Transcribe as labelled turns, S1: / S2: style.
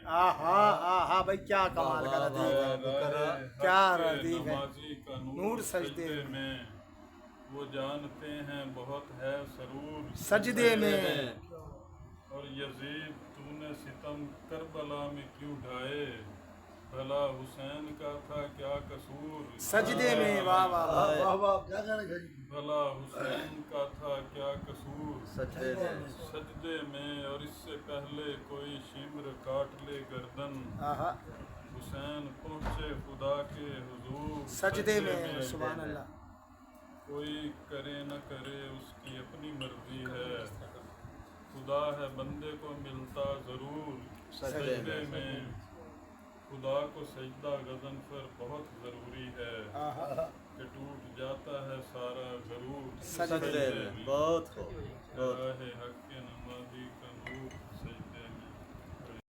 S1: ہاں بھائی کیا کمال کا ردیف ہے، کیا ردیف ہے،
S2: نمازی کا
S1: نور سجدے
S2: میں وہ جانتے ہیں بہت ہے سرور
S1: سجدے میں،
S2: اور یزید تو نے ستم کربلا میں کیوں ڈھائے، بھلا حسین کا تھا کیا قصور،
S1: سجدے میں، واہ واہ واہ
S3: واہ واہ کیا کہنا چاہیے.
S2: بھلا حسین کا تھا کیا قصور،
S3: سجدے میں.
S2: سجدے میں، اور اس سے پہلے کوئی شمر کاٹ لے گردن،
S1: آہا
S2: حسین پہنچے خدا کے حضور،
S1: سجدے میں، سبحان اللہ.
S2: کوئی کرے نہ کرے اس کی اپنی مرضی ہے، خدا ہے بندے کو ملتا ضرور، سجدے میں خدا کو سجدہ گردن پر بہت ضروری ہے، کہ ٹوٹ جاتا ہے سارا غرور،
S1: سجدے
S3: میں. بہت خوب.
S2: راہ حق کے نمازی کا